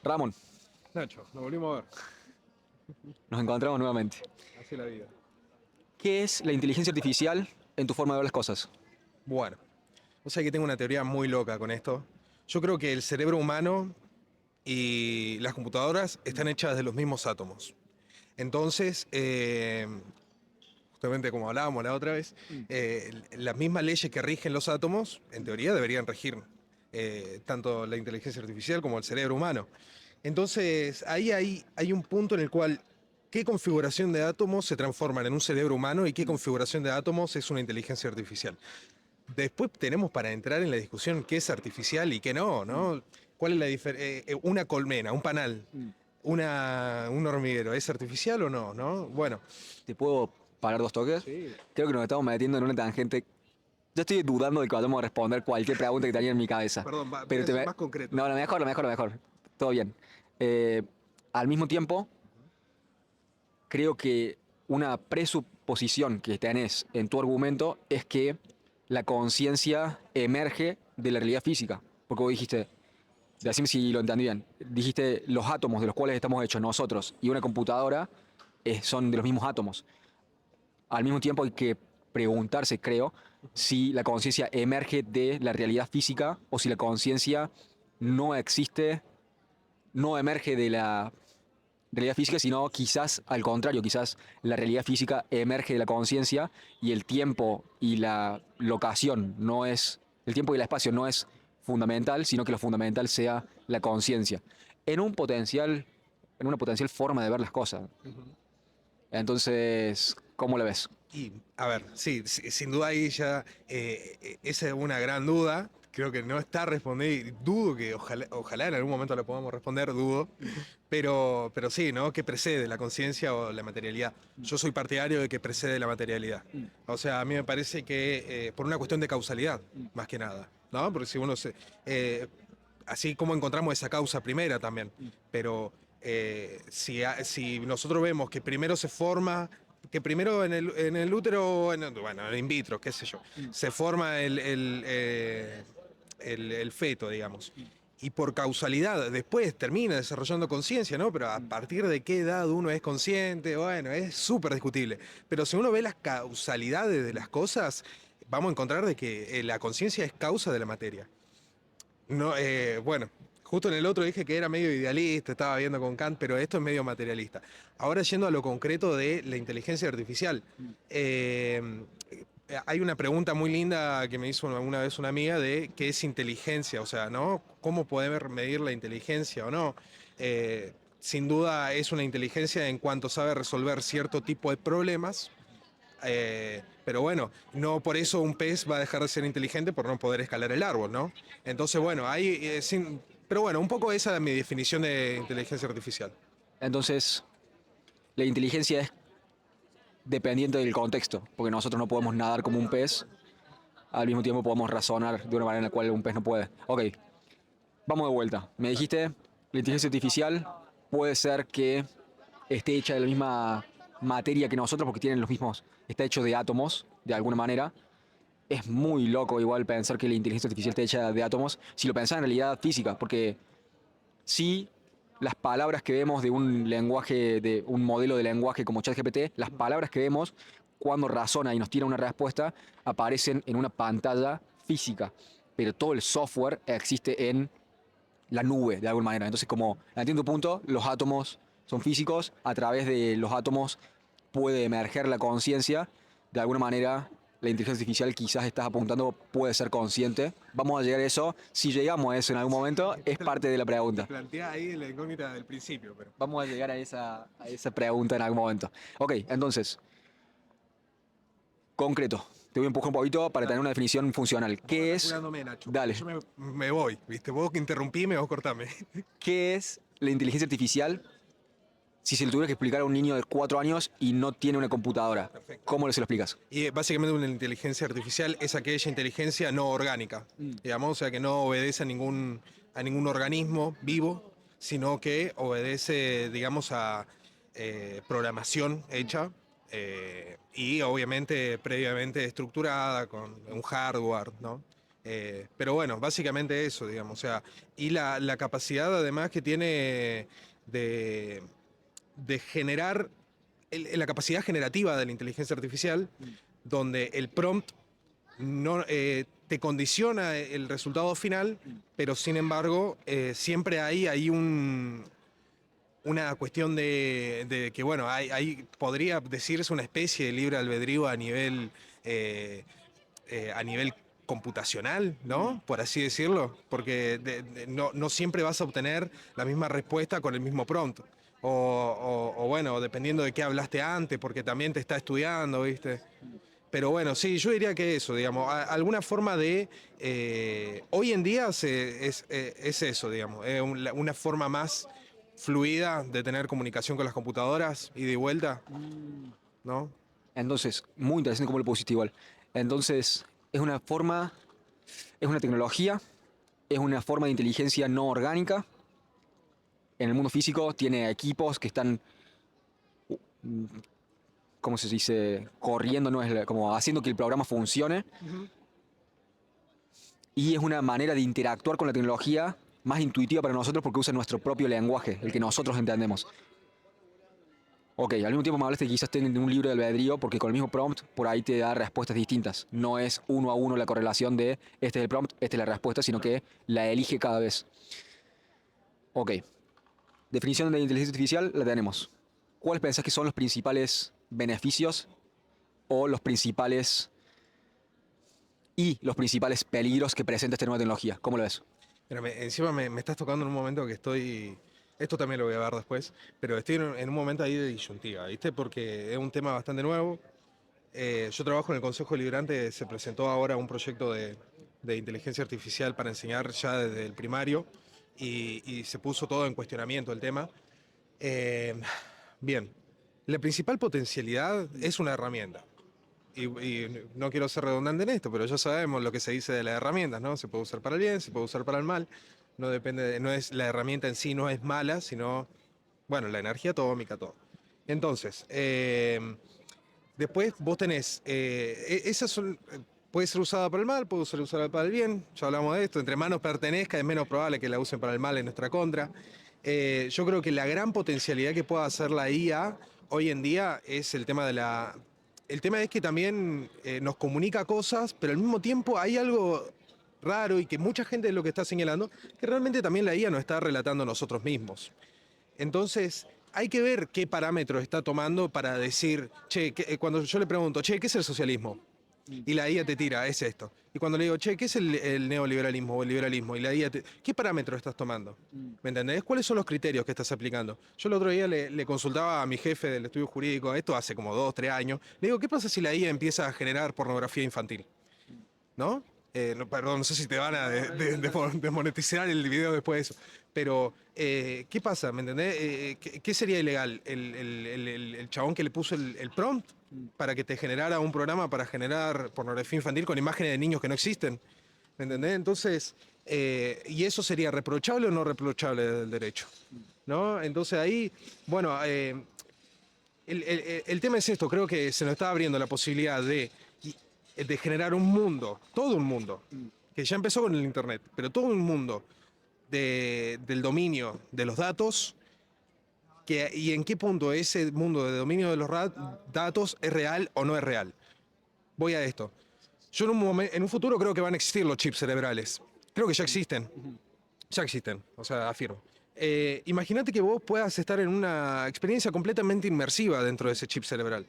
Ramón, Nacho, nos volvimos a ver. nos encontramos nuevamente. Así es la vida. ¿Qué es la inteligencia artificial en tu forma de ver las cosas? Bueno, o sea que tengo una teoría muy loca con esto. Yo creo que el cerebro humano y las computadoras están hechas de los mismos átomos. Entonces, justamente como hablábamos la otra vez, las mismas leyes que rigen los átomos, en teoría, deberían regir tanto la inteligencia artificial como el cerebro humano. Entonces, ahí hay un punto en el cual qué configuración de átomos se transforman en un cerebro humano y qué configuración de átomos es una inteligencia artificial. Después tenemos para entrar en la discusión qué es artificial y qué no, ¿no? ¿Cuál es la diferencia? Una colmena, un panal, un hormiguero, ¿es artificial o no? ¿No? Bueno, ¿Te puedo parar dos toques? sí. Creo que nos estamos metiendo en una tangente. Yo estoy dudando de que vayamos a responder cualquier pregunta que tenía en mi cabeza. Perdón, voy Pero a te ser ve... más concreto. No, lo mejor, lo mejor, lo mejor. Todo bien. Eh, Al mismo tiempo, creo que una presuposición que tenés en tu argumento es que la conciencia emerge de la realidad física. Porque vos dijiste, decime si lo entendí bien, dijiste los átomos de los cuales estamos hechos nosotros y una computadora son de los mismos átomos. Al mismo tiempo hay que preguntarse, creo, si la conciencia emerge de la realidad física o si la conciencia no existe, no emerge de la realidad física, sino quizás al contrario, quizás la realidad física emerge de la conciencia y el tiempo y la locación no es, el tiempo y el espacio no es fundamental, sino que lo fundamental sea la conciencia. En un potencial, en una potencial forma de ver las cosas. Entonces, ¿cómo la ves? Y, a ver, sí, sin duda ahí ya esa es una gran duda. Creo que no está respondida y dudo que ojalá en algún momento la podamos responder, dudo. Pero sí, ¿no? ¿Qué precede, la conciencia o la materialidad? Yo soy partidario de que precede la materialidad. O sea, a mí me parece que por una cuestión de causalidad, más que nada, ¿no? Porque si uno se... así como encontramos esa causa primera también, pero si nosotros vemos que primero se forma, que primero en el útero, bueno, in vitro, qué sé yo, se forma el feto, digamos. Y por causalidad después termina desarrollando conciencia, ¿no? Pero a partir de qué edad uno es consciente, bueno, es súper discutible. Pero si uno ve las causalidades de las cosas, vamos a encontrar de que la conciencia es causa de la materia. No, bueno, justo en el otro dije que era medio idealista, estaba viendo con Kant, pero esto es medio materialista. Ahora yendo a lo concreto de la inteligencia artificial. Hay una pregunta muy linda que me hizo una vez una amiga de qué es inteligencia, o sea, ¿no? ¿Cómo poder medir la inteligencia o no? Sin duda es una inteligencia en cuanto sabe resolver cierto tipo de problemas, pero bueno, no por eso un pez va a dejar de ser inteligente por no poder escalar el árbol, ¿no? Entonces, bueno, ahí, pero bueno, un poco esa es mi definición de inteligencia artificial. Entonces, la inteligencia es dependiente del contexto, porque nosotros no podemos nadar como un pez, al mismo tiempo podemos razonar de una manera en la cual un pez no puede. Ok, vamos de vuelta. Me dijiste, la inteligencia artificial puede ser que esté hecha de la misma materia que nosotros, porque tienen los mismos, está hecho de átomos, de alguna manera. Es muy loco igual pensar que la inteligencia artificial esté hecha de átomos, si lo pensás en realidad física, porque sí, las palabras que vemos de un lenguaje, de un modelo de lenguaje como ChatGPT, las palabras que vemos cuando razona y nos tira una respuesta aparecen en una pantalla física, pero todo el software existe en la nube de alguna manera. Entonces, como entiendo tu punto, los átomos son físicos, a través de los átomos puede emerger la conciencia, de alguna manera la inteligencia artificial quizás estás apuntando puede ser consciente. Vamos a llegar a eso, si llegamos a eso en algún momento, es parte de la Te pregunta. plantea ahí la incógnita del principio, pero... Vamos a llegar a esa pregunta en algún momento. Ok, entonces, concreto. Te voy a empujar un poquito para tener Dale. una definición funcional. Vos ¿Qué andá es? cuidándome, Nacho, porque Dale. yo me voy, ¿viste? Vos que interrumpime, vos cortame. ¿Qué es la inteligencia artificial si se lo tuviera que explicar a un niño de 4 años y no tiene una computadora? Perfecto. ¿Cómo se lo explicas? Y básicamente una inteligencia artificial es aquella inteligencia no orgánica, digamos, o sea, que no obedece a ningún organismo vivo, sino que obedece, digamos, a programación hecha y obviamente previamente estructurada con un hardware, ¿no? Pero bueno, básicamente eso, digamos. O sea, y la capacidad además que tiene de, de generar, la capacidad generativa de la inteligencia artificial, donde el prompt no, te condiciona el resultado final, pero sin embargo, siempre hay una cuestión de que, bueno, podría decirse una especie de libre albedrío eh, a nivel computacional, ¿no? Por así decirlo, porque no siempre vas a obtener la misma respuesta con el mismo prompt. O bueno, dependiendo de qué hablaste antes, porque también te está estudiando, ¿viste? Pero bueno, sí, yo diría que eso, digamos, alguna forma de... hoy en día es eso, digamos, es una forma más fluida de tener comunicación con las computadoras y de vuelta, ¿no? Entonces, muy interesante cómo lo pusiste igual. Entonces, es una forma, es una tecnología, es una forma de inteligencia no orgánica. En el mundo físico tiene equipos que están, ¿cómo se dice? Corriendo, no es como haciendo que el programa funcione. Y es una manera de interactuar con la tecnología más intuitiva para nosotros porque usa nuestro propio lenguaje, el que nosotros entendemos. Ok, al mismo tiempo me hablaste que quizás tengan un libro de albedrío porque con el mismo prompt por ahí te da respuestas distintas. No es uno a uno la correlación de este es el prompt, esta es la respuesta, sino que la elige cada vez. Ok, definición de inteligencia artificial la tenemos. ¿Cuáles pensás que son los principales beneficios o los principales peligros que presenta esta nueva tecnología? ¿Cómo lo ves? Pero encima me estás tocando en un momento que estoy... Esto también lo voy a ver después, pero estoy en un momento ahí de disyuntiva, ¿viste? Porque es un tema bastante nuevo. Yo trabajo en el Consejo Deliberante, se presentó ahora un proyecto de inteligencia artificial para enseñar ya desde el primario y se puso todo en cuestionamiento el tema. Eh, bien, la principal potencialidad es una herramienta. Y no quiero ser redundante en esto, pero ya sabemos lo que se dice de las herramientas, ¿no? Se puede usar para el bien, se puede usar para el mal. No depende no es la herramienta en sí no es mala, sino, bueno, la energía atómica, todo. Entonces, después vos tenés, esas son, puede ser usada para el mal, puede ser usada para el bien, ya hablamos de esto, entre manos pertenezca es menos probable que la usen para el mal en nuestra contra. Yo creo que la gran potencialidad que pueda hacer la IA hoy en día es el tema de la... El tema es que también nos comunica cosas, pero al mismo tiempo hay algo raro y que mucha gente es lo que está señalando, que realmente también la IA nos está relatando a nosotros mismos. Entonces, hay que ver qué parámetros está tomando para decir, che, cuando yo le pregunto, che, ¿qué es el socialismo? Y la IA te tira, es esto. Y cuando le digo, che, ¿qué es el neoliberalismo o el liberalismo? Y la IA te... ¿Qué parámetros estás tomando? ¿Me entendés? ¿Cuáles son los criterios que estás aplicando? Yo el otro día le consultaba a mi jefe del estudio jurídico, esto hace como 2, 3 años, le digo, ¿qué pasa si la IA empieza a generar pornografía infantil? ¿No? Perdón, no sé si te van a desmonetizar el video después de eso. Pero, ¿qué pasa? ¿Me entendés? ¿Qué sería ilegal? ¿El chabón que le puso el prompt para que te generara un programa para generar pornografía infantil con imágenes de niños que no existen? ¿Me entendés? Entonces, ¿y eso sería reprochable o no reprochable del derecho? ¿No? Entonces ahí, bueno, el tema es esto, creo que se nos está abriendo la posibilidad de generar un mundo, todo un mundo, que ya empezó con el Internet, pero todo un mundo del dominio de los datos, y en qué punto ese mundo de dominio de los datos es real o no es real. Voy a esto. Yo en un futuro creo que van a existir los chips cerebrales. Creo que ya existen. Ya existen, o sea, afirmo. Imagínate que vos puedas estar en una experiencia completamente inmersiva dentro de ese chip cerebral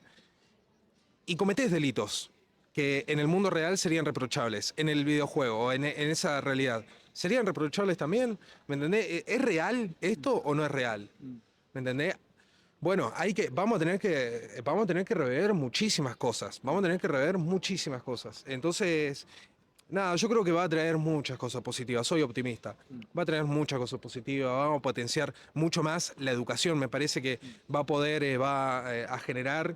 y cometés delitos que en el mundo real serían reprochables, en el videojuego o en esa realidad. ¿Serían reprochables también? ¿Me entendés? ¿Es real esto o no es real? ¿Me entendés? Bueno, vamos a tener que rever muchísimas cosas. Vamos a tener que rever muchísimas cosas. Entonces, nada, yo creo que va a traer muchas cosas positivas. Soy optimista. Va a traer muchas cosas positivas. Vamos a potenciar mucho más la educación. Me parece que va a poder, a generar.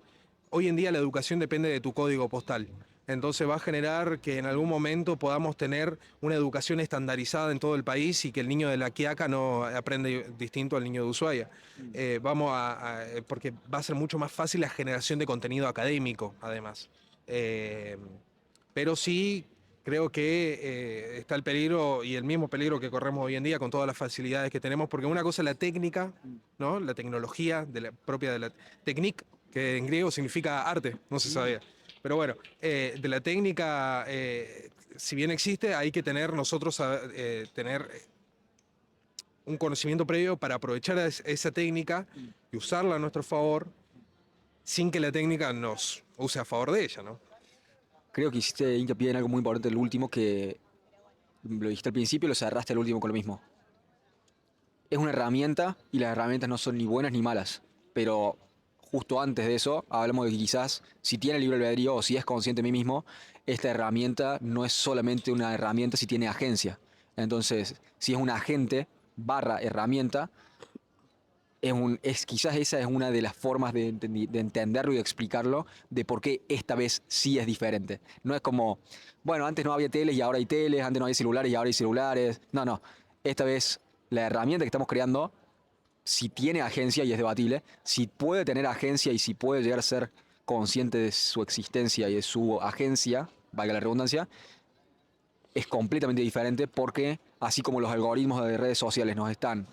Hoy en día la educación depende de tu código postal. Entonces va a generar que en algún momento podamos tener una educación estandarizada en todo el país y que el niño de La Quiaca no aprende distinto al niño de Ushuaia. Porque va a ser mucho más fácil la generación de contenido académico, además. Pero sí creo que está el peligro y el mismo peligro que corremos hoy en día con todas las facilidades que tenemos, porque una cosa es la técnica, ¿no? La tecnología propia de la técnica, que en griego significa arte, no se sabía. Pero bueno, de la técnica, si bien existe, hay que tener nosotros tener un conocimiento previo para aprovechar esa técnica y usarla a nuestro favor sin que la técnica nos use a favor de ella, ¿no? Creo que hiciste hincapié en algo muy importante el último, que lo dijiste al principio y lo cerraste al último con lo mismo. Es una herramienta y las herramientas no son ni buenas ni malas, pero justo antes de eso hablamos de que quizás si tiene libre albedrío o si es consciente de mí mismo, esta herramienta no es solamente una herramienta si tiene agencia. Entonces, si es un agente barra herramienta, quizás esa es una de las formas de entenderlo y de explicarlo, de por qué esta vez sí es diferente. No es como, bueno, antes no había teles y ahora hay teles, antes no había celulares y ahora hay celulares. No, no. Esta vez la herramienta que estamos creando, si tiene agencia, y es debatible, si puede tener agencia y si puede llegar a ser consciente de su existencia y de su agencia, valga la redundancia, es completamente diferente porque así como los algoritmos de redes sociales nos están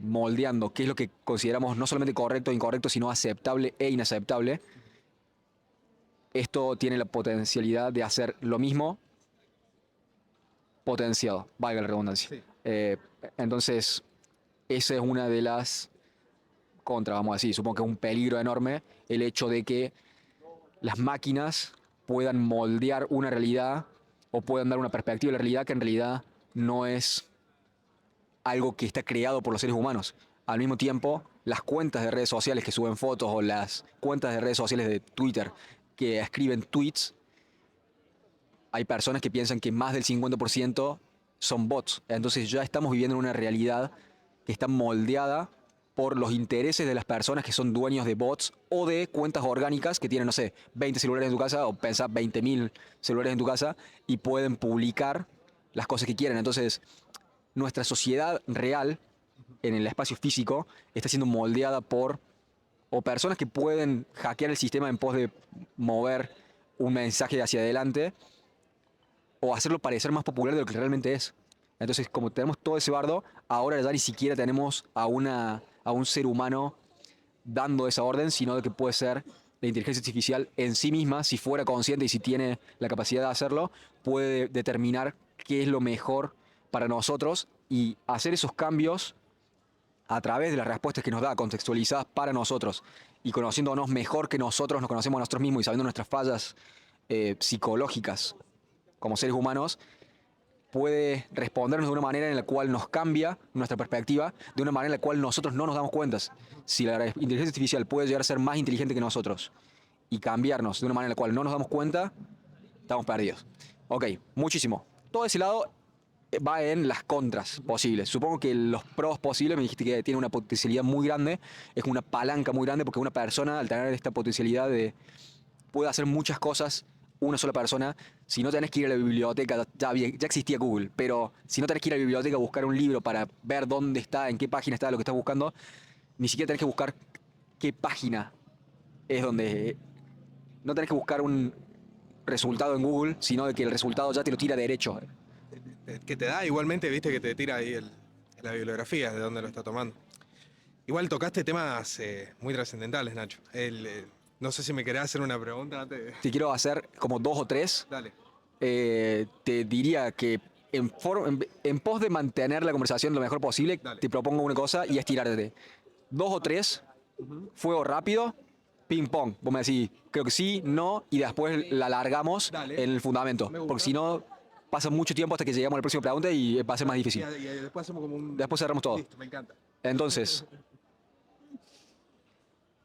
moldeando qué es lo que consideramos no solamente correcto e incorrecto, sino aceptable e inaceptable, esto tiene la potencialidad de hacer lo mismo potenciado, valga la redundancia. Sí. Entonces, esa es una de las contras, vamos a decir. Supongo que es un peligro enorme el hecho de que las máquinas puedan moldear una realidad o puedan dar una perspectiva de la realidad que en realidad no es algo que está creado por los seres humanos. Al mismo tiempo, las cuentas de redes sociales que suben fotos o las cuentas de redes sociales de Twitter que escriben tweets, hay personas que piensan que más del 50% son bots. Entonces ya estamos viviendo en una realidad que está moldeada por los intereses de las personas que son dueños de bots o de cuentas orgánicas que tienen, no sé, 20 celulares en tu casa o pensá 20.000 celulares en tu casa y pueden publicar las cosas que quieren. Entonces, nuestra sociedad real en el espacio físico está siendo moldeada por o personas que pueden hackear el sistema en pos de mover un mensaje hacia adelante o hacerlo parecer más popular de lo que realmente es. Entonces, como tenemos todo ese bardo, ahora ya ni siquiera tenemos a un ser humano dando esa orden, sino de que puede ser la inteligencia artificial en sí misma, si fuera consciente y si tiene la capacidad de hacerlo, puede determinar qué es lo mejor para nosotros y hacer esos cambios a través de las respuestas que nos da, contextualizadas para nosotros y conociéndonos mejor que nosotros nos conocemos a nosotros mismos y sabiendo nuestras fallas psicológicas como seres humanos, puede respondernos de una manera en la cual nos cambia nuestra perspectiva, de una manera en la cual nosotros no nos damos cuenta. Si la inteligencia artificial puede llegar a ser más inteligente que nosotros y cambiarnos de una manera en la cual no nos damos cuenta, estamos perdidos. Ok, muchísimo. Todo ese lado va en las contras posibles. Supongo que los pros posibles, me dijiste que tiene una potencialidad muy grande, es una palanca muy grande porque una persona al tener esta potencialidad puede hacer muchas cosas una sola persona. Si no tenés que ir a la biblioteca, ya existía Google, pero si no tenés que ir a la biblioteca a buscar un libro para ver dónde está, en qué página está lo que estás buscando, ni siquiera tenés que buscar qué página es donde... No tenés que buscar un resultado en Google, sino de que el resultado ya te lo tira derecho. Que te da igualmente, viste, que te tira ahí la bibliografía de dónde lo está tomando. Igual tocaste temas muy trascendentales, Nacho. No sé si me querés hacer una pregunta antes. Te quiero hacer como dos o tres. Dale. Te diría que en pos de mantener la conversación lo mejor posible, Dale. te propongo una cosa y es tirarte dos o tres, fuego rápido, ping pong. Vos me decís, creo que sí, no, y después la alargamos Dale. en el fundamento. Me gusta. Porque si no, pasa mucho tiempo hasta que llegamos a la próxima pregunta y va a ser más difícil. Y después hacemos como un... Después cerramos todo. Listo, me encanta. Entonces,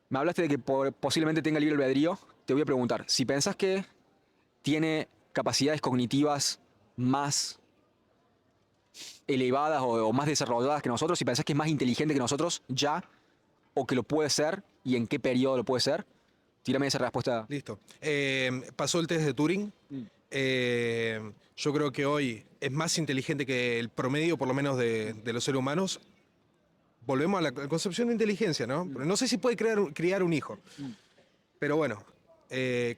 me hablaste de que posiblemente tenga libre albedrío. Te voy a preguntar, si pensás que tiene capacidades cognitivas más elevadas o más desarrolladas que nosotros, si pensás que es más inteligente que nosotros ya, o que lo puede ser, y en qué periodo lo puede ser, tírame esa respuesta. Listo. Pasó el test de Turing. Yo creo que hoy es más inteligente que el promedio, por lo menos, de los seres humanos. Volvemos a la concepción de inteligencia, ¿no? No sé si puede criar un hijo. Pero bueno,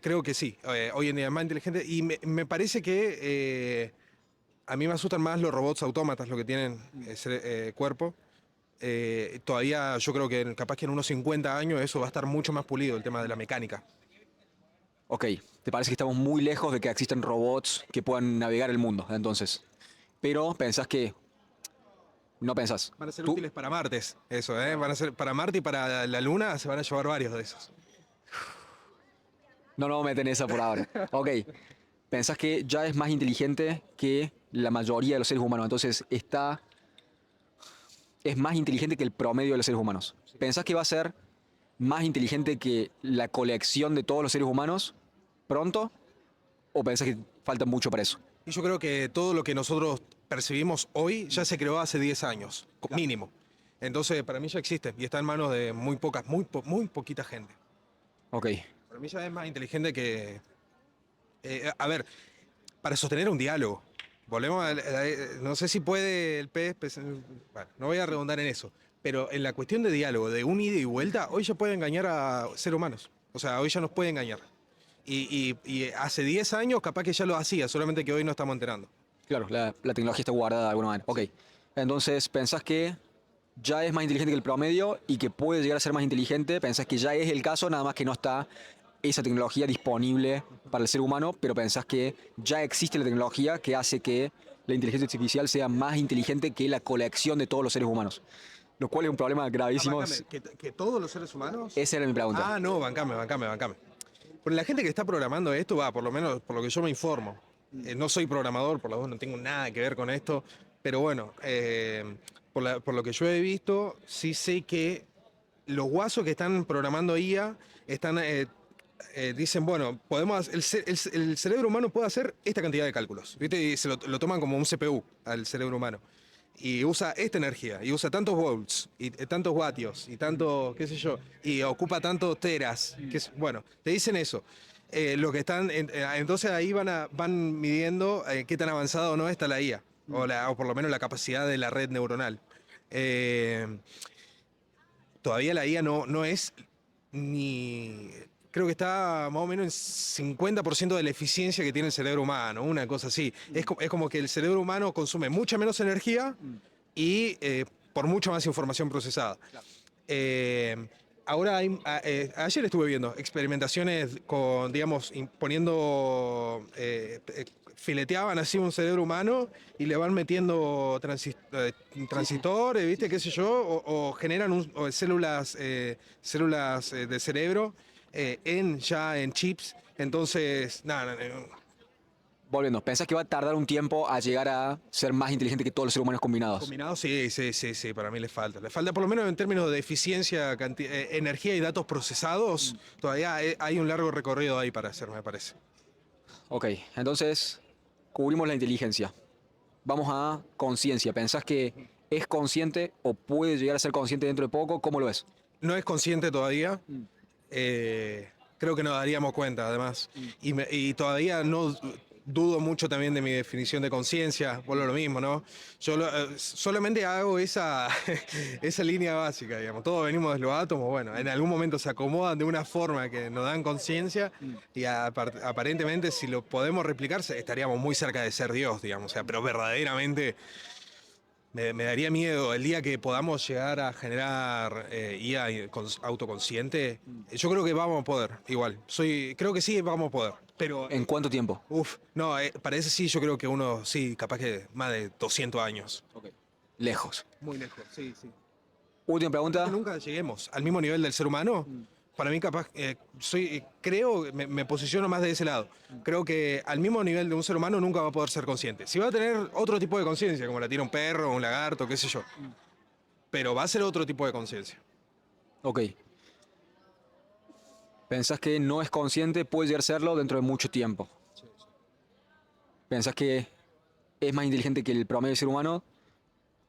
Creo que sí. Hoy en día es más inteligente. Y me parece que a mí me asustan más los robots autómatas, lo que tienen ese cuerpo. Todavía yo creo que capaz que en unos 50 años eso va a estar mucho más pulido, el tema de la mecánica. Ok, ¿te parece que estamos muy lejos de que existen robots que puedan navegar el mundo, entonces? Pero pensás que... No pensás. Van a ser Tú, útiles para Martes, eso, ¿eh? Van a ser para Marte y para la Luna se van a llevar varios de esos. no nos meten esa por ahora. Ok, pensás que ya es más inteligente que la mayoría de los seres humanos, entonces es más inteligente que el promedio de los seres humanos. ¿Pensás que va a ser más inteligente que la colección de todos los seres humanos pronto? ¿O pensás que falta mucho para eso? Y yo creo que todo lo que nosotros percibimos hoy ya se creó hace 10 años, mínimo. Entonces, para mí ya existe y está en manos de muy pocas, muy poquita gente. Ok, Para mí ya es más inteligente que... a ver, para sostener un diálogo. Volvemos no sé si puede el pez... Bueno, no voy a redundar en eso. Pero en la cuestión de diálogo, de un ida y vuelta, hoy ya puede engañar a seres humanos. O sea, hoy ya nos puede engañar. Y hace 10 años capaz que ya lo hacía, solamente que hoy no estamos enterando. claro, la tecnología está guardada de alguna manera. Ok, entonces pensás que ya es más inteligente que el promedio y que puede llegar a ser más inteligente. Pensás que ya es el caso, nada más que no está esa tecnología disponible para el ser humano, pero pensás que ya existe la tecnología que hace que la inteligencia artificial sea más inteligente que la colección de todos los seres humanos. Lo cual es un problema Ah, gravísimo. bancame, ¿que todos los seres humanos? Esa era mi pregunta. Ah, no, bancame. Pero la gente que está programando esto, va, por lo menos por lo que yo me informo. No soy programador, por lo menos no tengo nada que ver con esto, pero bueno, por lo que yo he visto, sí sé que los guasos que están programando IA están, dicen, bueno, el cerebro humano puede hacer esta cantidad de cálculos, ¿viste? Y lo toman como un CPU al cerebro humano. Y usa esta energía, y usa tantos volts, y tantos vatios, y tanto, qué sé yo, y ocupa tantos teras, bueno, te dicen eso. Lo que están, entonces ahí van midiendo qué tan avanzada o no está la IA, o por lo menos la capacidad de la red neuronal. Eh, Todavía la IA no es ni... Creo que está más o menos en 50% de la eficiencia que tiene el cerebro humano, una cosa así. Es como que el cerebro humano consume mucha menos energía y por mucha más información procesada. Eh, Ahora ayer estuve viendo experimentaciones con, digamos, poniendo, fileteaban así un cerebro humano y le van metiendo transistores, ¿viste? ¿Qué sé yo? O generan células de cerebro ya en chips. Entonces, nada, Volviendo, ¿pensás que va a tardar un tiempo a llegar a ser más inteligente que todos los seres humanos combinados? combinado, sí, para mí le falta. Le falta por lo menos en términos de eficiencia, energía y datos procesados, todavía hay un largo recorrido ahí para hacer, me parece. Ok, entonces cubrimos la inteligencia. Vamos a conciencia. ¿Pensás que es consciente o puede llegar a ser consciente dentro de poco? ¿Cómo lo es? No es consciente todavía, creo que nos daríamos cuenta además. Y todavía no dudo mucho también de mi definición de conciencia, vuelvo a lo mismo, ¿no? Yo solamente hago esa línea básica, digamos. Todos venimos de los átomos, bueno, en algún momento se acomodan de una forma que nos dan conciencia y aparentemente si lo podemos replicar estaríamos muy cerca de ser Dios, digamos. O sea, pero verdaderamente... Me daría miedo el día que podamos llegar a generar IA autoconsciente. Yo creo que vamos a poder, igual. Creo que sí, vamos a poder. Pero, ¿En cuánto tiempo? no, para ese sí, yo creo que uno, sí, capaz que más de 200 años. Ok. Lejos. Muy lejos, sí. Última Capaz que pregunta. nunca lleguemos al mismo nivel del ser humano. Para mí, capaz, me posiciono más de ese lado. Creo que al mismo nivel de un ser humano nunca va a poder ser consciente. Si va a tener otro tipo de conciencia, como la tiene un perro, un lagarto, qué sé yo. Pero va a ser otro tipo de conciencia. Ok. ¿Pensás que no es consciente? Puede llegar a serlo dentro de mucho tiempo. ¿Pensás que es más inteligente que el promedio del ser humano?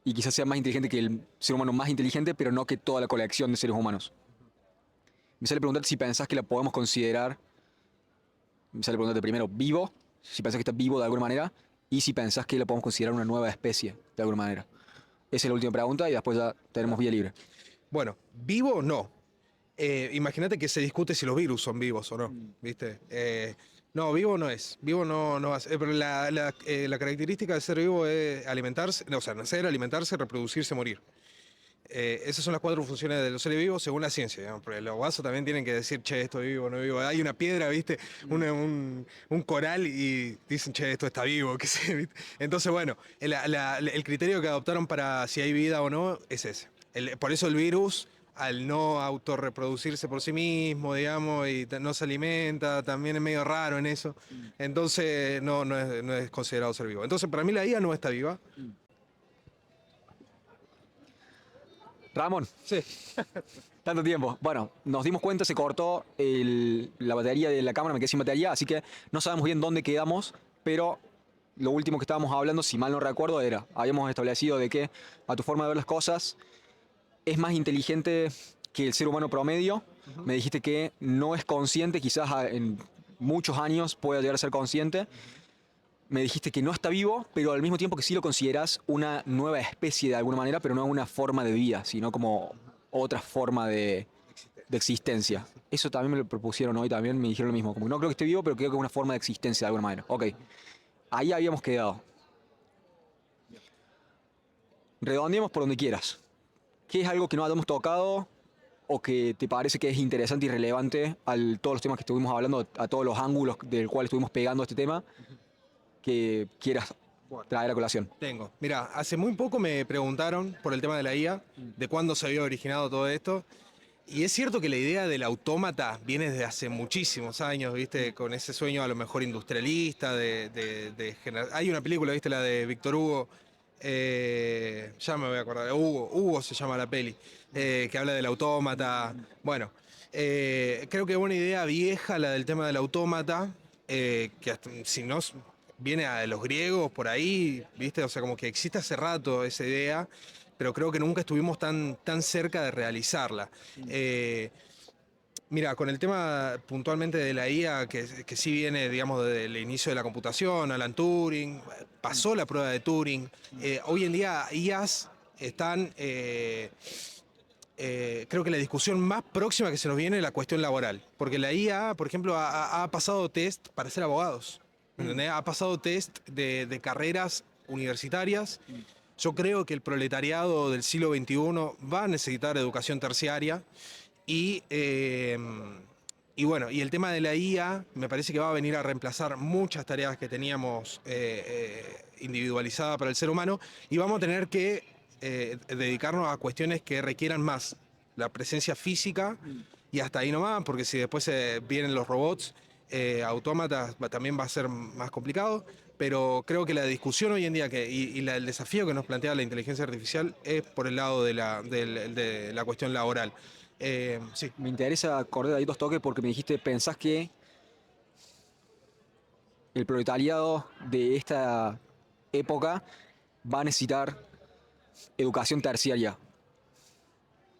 Y quizás sea más inteligente que el ser humano más inteligente, pero no que toda la colección de seres humanos. Me sale preguntarte si pensás que la podemos considerar. Me sale preguntarte primero, vivo. Si pensás que está vivo de alguna manera. Y si pensás que la podemos considerar una nueva especie de alguna manera. Esa es la última pregunta y después ya tenemos vía libre. Bueno, vivo no. Imagínate que se discute si los virus son vivos o no, ¿viste? No, vivo no es. Vivo no va a ser. Pero la característica de ser vivo es alimentarse, no, o sea, nacer, alimentarse, reproducirse, morir. Esas son las 4 funciones de los seres vivos según la ciencia, digamos, porque los vasos también tienen que decir, che, esto es vivo, no es vivo. Hay una piedra, ¿viste? Un coral y dicen, che, esto está vivo, qué sé, ¿viste? Entonces, bueno, el criterio que adoptaron para si hay vida o no es ese. Por eso el virus, al no autorreproducirse por sí mismo, digamos, y no se alimenta, también es medio raro en eso. Entonces, no es considerado ser vivo. Entonces, para mí la IA no está viva. Ramón, Sí. tanto tiempo. Bueno, nos dimos cuenta, se cortó la batería de la cámara, me quedé sin batería, así que no sabemos bien dónde quedamos, pero lo último que estábamos hablando, si mal no recuerdo, era, habíamos establecido de que a tu forma de ver las cosas es más inteligente que el ser humano promedio. Me dijiste que no es consciente, quizás en muchos años pueda llegar a ser consciente. Me dijiste que no está vivo, pero al mismo tiempo que sí lo consideras una nueva especie de alguna manera, pero no una forma de vida, sino como otra forma de existencia. Eso también me lo propusieron hoy, también me dijeron lo mismo. Como no creo que esté vivo, pero creo que es una forma de existencia de alguna manera. Ok, ahí habíamos quedado. Redondeemos por donde quieras. ¿Qué es algo que no hayamos tocado o que te parece que es interesante y relevante a todos los temas que estuvimos hablando, a todos los ángulos del cual estuvimos pegando este tema, que quieras traer a colación? Tengo. Mira, hace muy poco me preguntaron por el tema de la IA, de cuándo se había originado todo esto. Y es cierto que la idea del autómata viene desde hace muchísimos años, ¿viste? Con ese sueño a lo mejor industrialista, Hay una película, ¿viste? La de Víctor Hugo, ya me voy a acordar, Hugo se llama la peli, que habla del autómata. Bueno, creo que es una idea vieja la del tema del autómata, que si no viene a los griegos por ahí, ¿viste? O sea, como que existe hace rato esa idea, pero creo que nunca estuvimos tan cerca de realizarla. Eh, Mira, con el tema puntualmente de la IA, que sí viene, digamos, desde el inicio de la computación, Alan Turing, pasó la prueba de Turing. Hoy en día IAs están, creo que la discusión más próxima que se nos viene es la cuestión laboral, porque la IA, por ejemplo, ha pasado test para ser abogados, ¿entendés? Ha pasado test de carreras universitarias. Yo creo que el proletariado del siglo XXI va a necesitar educación terciaria y, eh, y bueno, y el tema de la IA me parece que va a venir a reemplazar muchas tareas que teníamos individualizadas para el ser humano y vamos a tener que dedicarnos a cuestiones que requieran más la presencia física y hasta ahí nomás, porque si después vienen los robots autómatas también va a ser más complicado. Pero creo que la discusión hoy en día el desafío que nos plantea la inteligencia artificial es por el lado de la cuestión laboral. Sí. Me interesa acordar ahí dos toques porque me dijiste, pensás que el proletariado de esta época va a necesitar educación terciaria.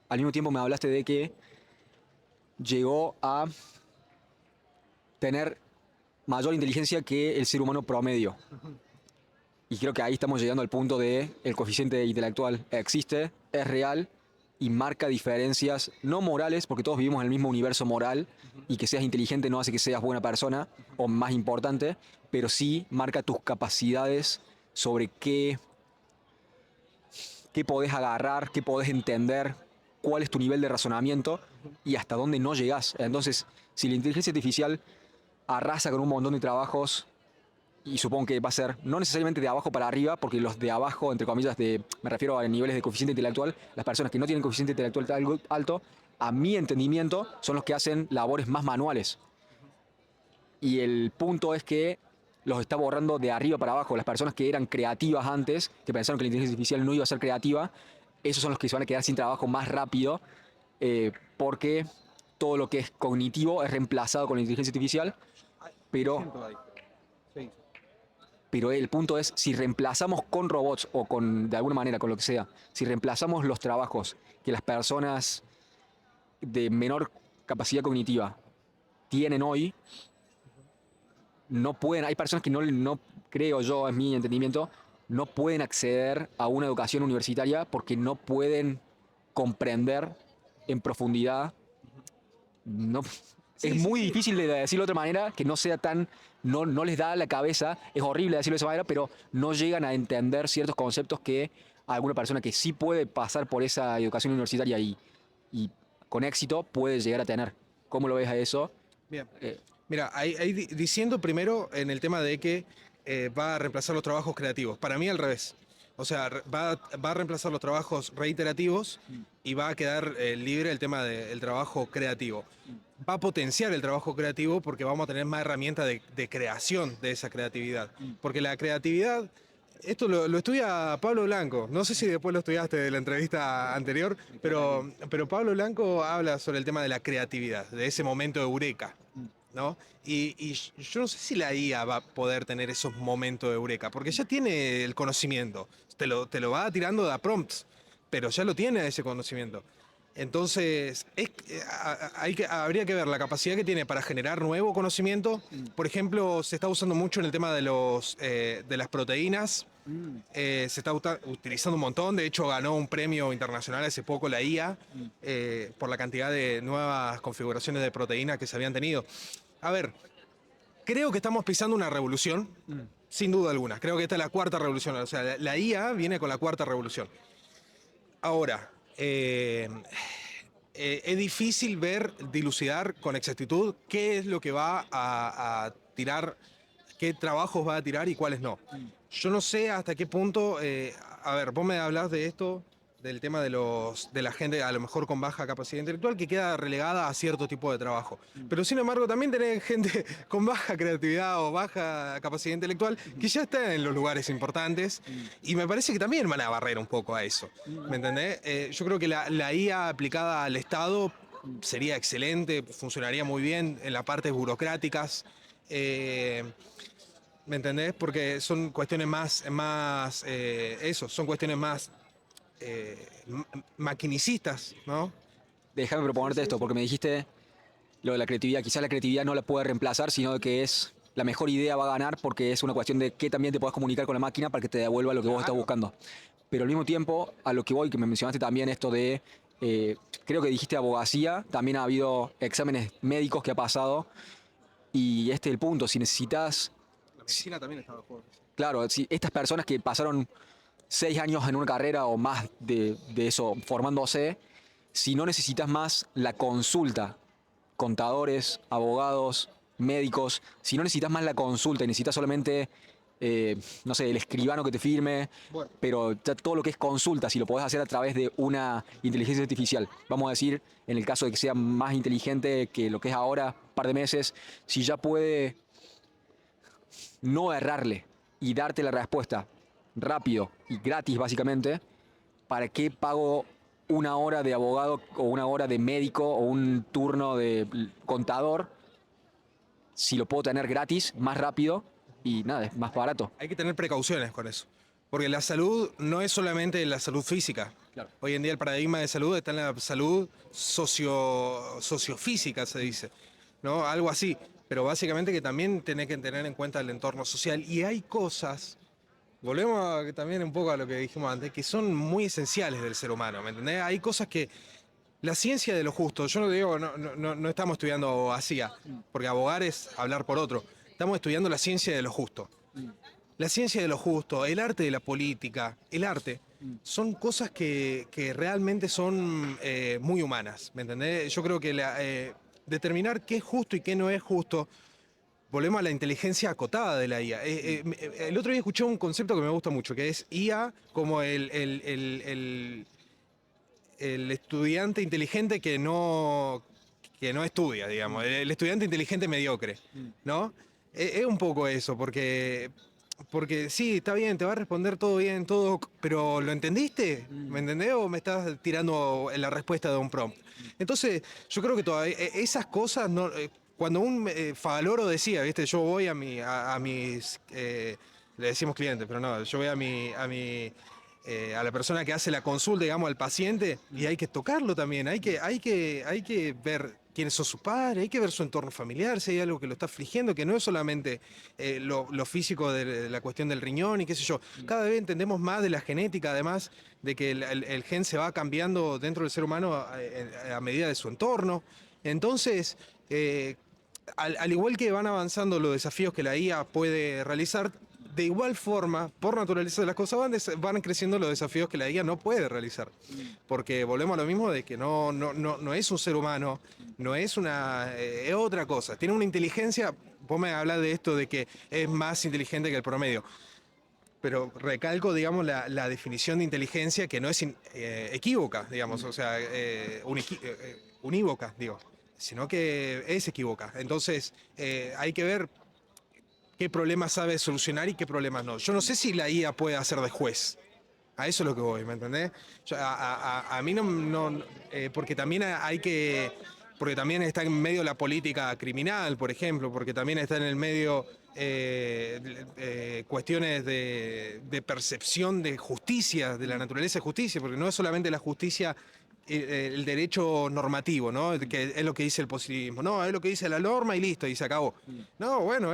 Al mismo tiempo me hablaste de que llegó a tener mayor inteligencia que el ser humano promedio. Y creo que ahí estamos llegando al punto de el coeficiente intelectual existe, es real y marca diferencias no morales, porque todos vivimos en el mismo universo moral y que seas inteligente no hace que seas buena persona o más importante, pero sí marca tus capacidades sobre qué podés agarrar, qué podés entender, cuál es tu nivel de razonamiento y hasta dónde no llegás. Entonces, si la inteligencia artificial arrasa con un montón de trabajos, y supongo que va a ser no necesariamente de abajo para arriba, porque los de abajo, entre comillas, me refiero a niveles de coeficiente intelectual, las personas que no tienen coeficiente intelectual alto, a mi entendimiento, son los que hacen labores más manuales. Y el punto es que los está borrando de arriba para abajo. Las personas que eran creativas antes, que pensaron que la inteligencia artificial no iba a ser creativa, esos son los que se van a quedar sin trabajo más rápido, porque todo lo que es cognitivo es reemplazado con la inteligencia artificial, pero el punto es, si reemplazamos con robots o de alguna manera, con lo que sea, si reemplazamos los trabajos que las personas de menor capacidad cognitiva tienen hoy, no pueden, hay personas que no creo yo, en mi entendimiento, no pueden acceder a una educación universitaria porque no pueden comprender en profundidad no, Sí, es sí, muy sí. difícil de decirlo de otra manera, que no sea tan, no les da la cabeza, es horrible decirlo de esa manera, pero no llegan a entender ciertos conceptos que alguna persona que sí puede pasar por esa educación universitaria y con éxito puede llegar a tener. ¿Cómo lo ves a eso? Bien. Eh, Mira, diciendo primero en el tema de que va a reemplazar los trabajos creativos. Para mí al revés. O sea, va a reemplazar los trabajos reiterativos y va a quedar libre el tema del trabajo creativo. Va a potenciar el trabajo creativo porque vamos a tener más herramientas de creación de esa creatividad. Porque la creatividad, esto lo estudia Pablo Blanco. No sé si después lo estudiaste de la entrevista anterior, pero Pablo Blanco habla sobre el tema de la creatividad, de ese momento de eureka. ¿No? Y yo no sé si la IA va a poder tener esos momentos de eureka, porque ya tiene el conocimiento, te lo va tirando de prompts, pero ya lo tiene ese conocimiento. Entonces, habría que ver la capacidad que tiene para generar nuevo conocimiento. Por ejemplo, se está usando mucho en el tema de las proteínas. Se está utilizando un montón. De hecho, ganó un premio internacional hace poco la IA por la cantidad de nuevas configuraciones de proteínas que se habían tenido. A ver, creo que estamos pisando una revolución, sin duda alguna. Creo que esta es la cuarta revolución. O sea, la IA viene con la cuarta revolución. Ahora, es difícil dilucidar con exactitud qué es lo que va a tirar, qué trabajos va a tirar y cuáles no. Yo no sé hasta qué punto, a ver, vos me hablas de esto, del tema de la gente a lo mejor con baja capacidad intelectual que queda relegada a cierto tipo de trabajo. Pero sin embargo también tenés gente con baja creatividad o baja capacidad intelectual que ya está en los lugares importantes y me parece que también van a barrer un poco a eso. ¿Me entendés? Yo creo que la IA aplicada al Estado sería excelente, funcionaría muy bien en las partes burocráticas. Eh, ¿Me entendés? Porque son cuestiones son cuestiones más maquinicistas, ¿no? Déjame proponerte esto, porque me dijiste lo de la creatividad. Quizás la creatividad no la puede reemplazar, sino que es la mejor idea va a ganar porque es una cuestión de que también te puedas comunicar con la máquina para que te devuelva lo que vos estás Claro. buscando. Pero al mismo tiempo, a lo que voy, que me mencionaste también esto de, creo que dijiste abogacía, también ha habido exámenes médicos que ha pasado y este es el punto, si necesitas, La medicina también estaba en juego. claro, si estas personas que pasaron 6 años en una carrera o más de eso formándose, si no necesitas más la consulta, contadores, abogados, médicos, si no necesitas más la consulta y necesitas solamente, no sé, el escribano que te firme, Bueno, pero ya todo lo que es consulta, si lo podés hacer a través de una inteligencia artificial, vamos a decir, en el caso de que sea más inteligente que lo que es ahora, un par de meses, si ya puede no errarle y darte la respuesta rápido y gratis básicamente, ¿para qué pago una hora de abogado o una hora de médico o un turno de contador si lo puedo tener gratis, más rápido y nada, es más barato? hay que tener precauciones con eso. Porque la salud no es solamente la salud física. Claro. Hoy en día el paradigma de salud está en la salud sociofísica, se dice, ¿no? Algo así. Pero básicamente que también tenés que tener en cuenta el entorno social. Y hay cosas, volvemos también un poco a lo que dijimos antes, que son muy esenciales del ser humano, ¿me entendés? Hay cosas que la ciencia de lo justo, yo no digo, no estamos estudiando abogacía, porque abogar es hablar por otro. Estamos estudiando la ciencia de lo justo. La ciencia de lo justo, el arte de la política, el arte, son cosas que realmente son muy humanas, ¿me entendés? Yo creo que determinar qué es justo y qué no es justo, volvemos a la inteligencia acotada de la IA. El otro día escuché un concepto que me gusta mucho, que es IA como el estudiante inteligente que no estudia, digamos, el estudiante inteligente mediocre, ¿no? Es un poco eso, porque sí, está bien, te va a responder todo bien, todo, pero ¿lo entendiste? ¿Me entendés? ¿O me estás tirando la respuesta de un prompt? Entonces, yo creo que todavía esas cosas no. Cuando un Favaloro decía, ¿viste? Yo voy a mis. Le decimos clientes, pero no, yo voy a la persona que hace la consulta, digamos, al paciente, y hay que tocarlo también, hay que ver quiénes son sus padres, hay que ver su entorno familiar, si hay algo que lo está afligiendo, que no es solamente lo físico de la cuestión del riñón y qué sé yo. Cada vez entendemos más de la genética, además de que el gen se va cambiando dentro del ser humano a medida de su entorno. Entonces, al igual que van avanzando los desafíos que la IA puede realizar, de igual forma, por naturaleza de las cosas, van creciendo los desafíos que la IA no puede realizar. Porque volvemos a lo mismo de que no es un ser humano, no es es otra cosa. Tiene una inteligencia, vos me hablas de esto de que es más inteligente que el promedio. Pero recalco, digamos, la definición de inteligencia que no es equívoca, digamos, o sea, unívoca, digo, sino que es equívoca. Entonces, hay que ver qué problemas sabe solucionar y qué problemas no. Yo no sé si la IA puede hacer de juez. A eso es lo que voy, ¿me entendés? A mí porque también hay que, porque también está en medio la política criminal, por ejemplo, porque también está en el medio cuestiones de percepción de justicia, de la naturaleza de justicia, porque no es solamente la justicia, el derecho normativo, ¿no? Que es lo que dice el positivismo. No, es lo que dice la norma y listo, y se acabó. No, bueno,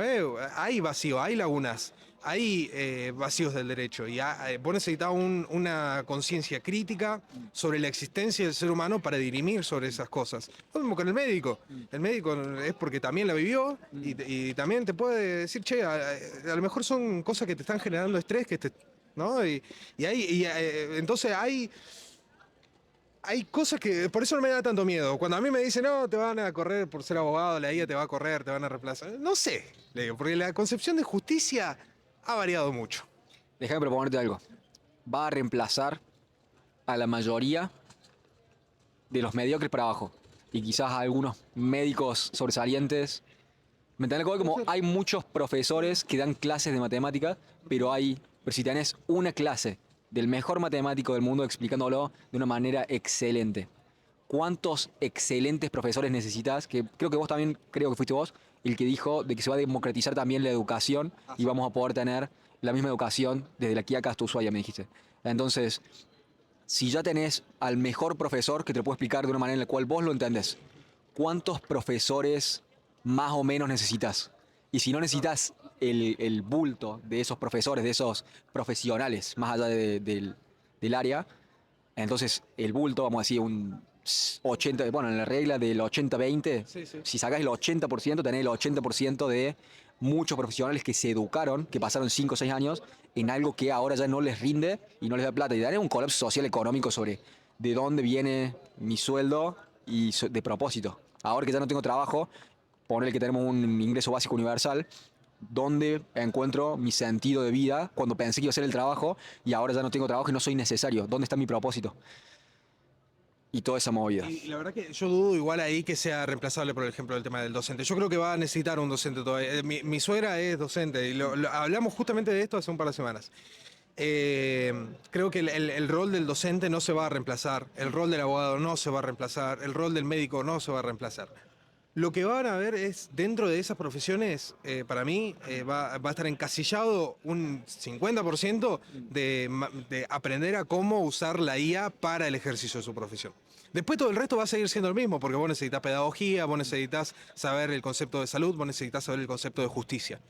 hay vacío, hay lagunas, hay vacíos del derecho. Y vos necesitas una conciencia crítica sobre la existencia del ser humano para dirimir sobre esas cosas. Lo mismo con el médico. El médico es porque también la vivió y también te puede decir, che, a lo mejor son cosas que te están generando estrés, ¿no? Entonces hay cosas que, por eso no me da tanto miedo. Cuando a mí me dicen, no, te van a correr por ser abogado, la IA te va a correr, te van a reemplazar. No sé, le digo, porque la concepción de justicia ha variado mucho. Déjame proponerte algo. Va a reemplazar a la mayoría de los mediocres para abajo. Y quizás a algunos médicos sobresalientes. ¿Me entiendes? Como hay muchos profesores que dan clases de matemática, pero si tenés una clase del mejor matemático del mundo explicándolo de una manera excelente, ¿cuántos excelentes profesores necesitas? Que creo que vos también, creo que fuiste vos, el que dijo de que se va a democratizar también la educación y vamos a poder tener la misma educación desde la Quiaca hasta Ushuaia, me dijiste. Entonces, si ya tenés al mejor profesor que te lo puede explicar de una manera en la cual vos lo entendés, ¿cuántos profesores más o menos necesitas? Y si no necesitas el bulto de esos profesores, de esos profesionales, más allá del área, entonces el bulto, vamos a decir, un 80, bueno, en la regla del 80-20, Sí, sí. si sacás el 80%, tenés el 80% de muchos profesionales que se educaron, que pasaron 5 o 6 años en algo que ahora ya no les rinde y no les da plata. Y tenés un colapso social económico sobre de dónde viene mi sueldo y de propósito. Ahora que ya no tengo trabajo, ponerle que tenemos un ingreso básico universal, ¿dónde encuentro mi sentido de vida cuando pensé que iba a ser el trabajo y ahora ya no tengo trabajo y no soy necesario? ¿Dónde está mi propósito? Y toda esa movida. Y la verdad que yo dudo igual ahí que sea reemplazable, por ejemplo, el tema del docente. Yo creo que va a necesitar un docente todavía. Mi suegra es docente y hablamos justamente de esto hace un par de semanas. Creo que el rol del docente no se va a reemplazar, el rol del abogado no se va a reemplazar, el rol del médico no se va a reemplazar. Lo que van a ver es, dentro de esas profesiones, para mí, va a estar encasillado un 50% de aprender a cómo usar la IA para el ejercicio de su profesión. Después todo el resto va a seguir siendo el mismo, porque vos necesitas pedagogía, vos necesitas saber el concepto de salud, vos necesitas saber el concepto de justicia.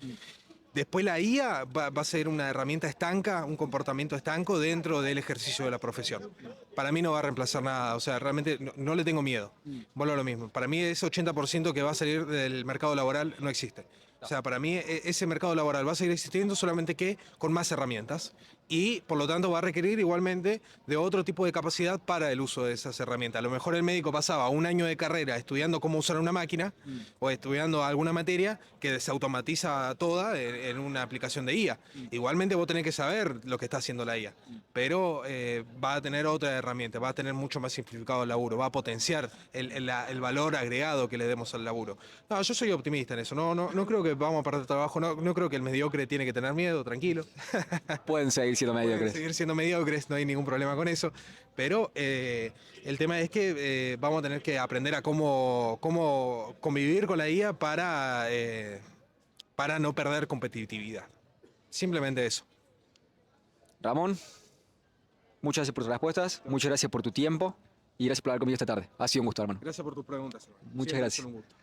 Después la IA va a ser una herramienta estanca, un comportamiento estanco dentro del ejercicio de la profesión. Para mí no va a reemplazar nada, o sea, realmente no le tengo miedo. Vuelvo a lo mismo. Para mí ese 80% que va a salir del mercado laboral no existe. O sea, para mí ese mercado laboral va a seguir existiendo, solamente que con más herramientas. Y por lo tanto va a requerir igualmente de otro tipo de capacidad para el uso de esas herramientas. A lo mejor el médico pasaba un año de carrera estudiando cómo usar una máquina o estudiando alguna materia que se automatiza toda en una aplicación de IA. Igualmente vos tenés que saber lo que está haciendo la IA, pero va a tener otra herramienta, va a tener mucho más simplificado el laburo, va a potenciar el valor agregado que le demos al laburo. No, yo soy optimista en eso, no creo que vamos a perder trabajo, no creo que el mediocre tiene que tener miedo, tranquilo. Pueden seguir siendo Pueden mediocres. seguir siendo mediocres, no hay ningún problema con eso, pero el tema es que vamos a tener que aprender a cómo convivir con la IA para no perder competitividad. Simplemente eso. Ramón, muchas gracias por tus respuestas, muchas gracias por tu tiempo y gracias por hablar conmigo esta tarde. Ha sido un gusto, hermano. Gracias por tus preguntas, hermano. Muchas Siempre gracias. es un gusto.